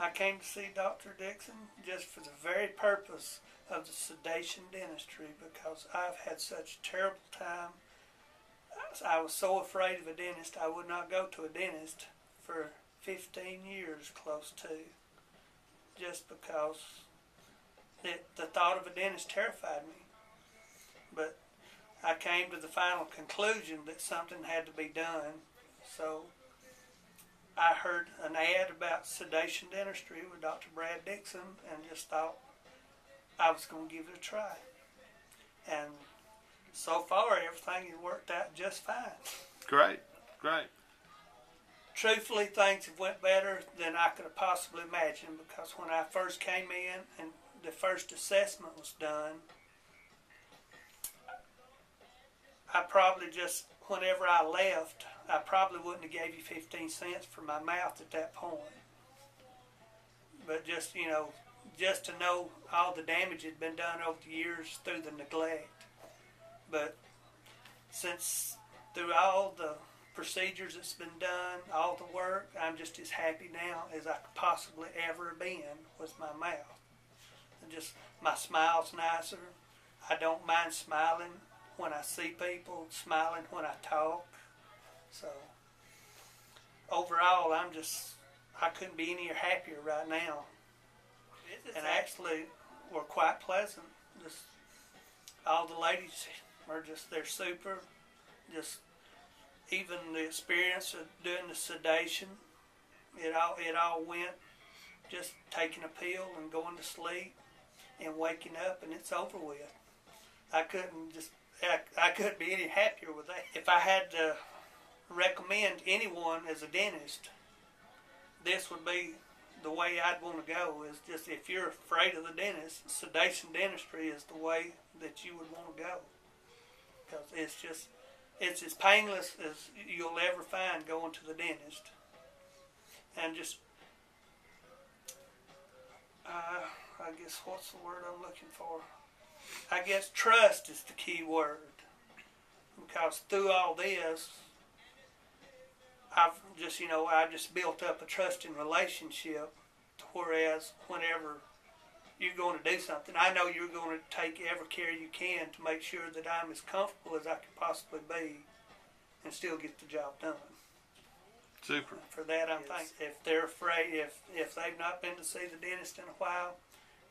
I came to see Dr. Dixon just for the very purpose of the sedation dentistry, because I've had such a terrible time. I was so afraid of a dentist, I would not go to a dentist for 15 years, close to, just because the thought of a dentist terrified me. But I came to the final conclusion that something had to be done. So I heard an ad about sedation dentistry with Dr. Brad Dixon and just thought I was going to give it a try. And so far, everything has worked out just fine. Great, great. Truthfully, things have went better than I could have possibly imagined, because when I first came in and the first assessment was done, I probably just, whenever I left, I probably wouldn't have gave you 15 cents for my mouth at that point. But just, just to know all the damage had been done over the years through the neglect. But since through all the procedures that's been done, all the work, I'm just as happy now as I could possibly ever have been with my mouth. And just, my smile's nicer. I don't mind smiling when I see people, smiling when I talk. So overall, I couldn't be any happier right now. And actually, we're quite pleasant. Just all the ladies are they're super. Just even the experience of doing the sedation, it all went just taking a pill and going to sleep and waking up, and it's over with. I couldn't be any happier with that. If I had to recommend anyone as a dentist, this would be the way I'd want to go. Is just, if you're afraid of the dentist, sedation dentistry is the way that you would want to go, because it's as painless as you'll ever find going to the dentist. And just I guess, what's the word I'm looking for? I guess trust is the key word, because through all this, I just built up a trusting relationship, to whereas whenever you're going to do something, I know you're going to take every care you can to make sure that I'm as comfortable as I could possibly be and still get the job done. Super. For that, I'm thankful. If they're afraid, if they've not been to see the dentist in a while,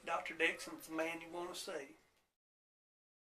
Dr. Dixon's the man you want to see.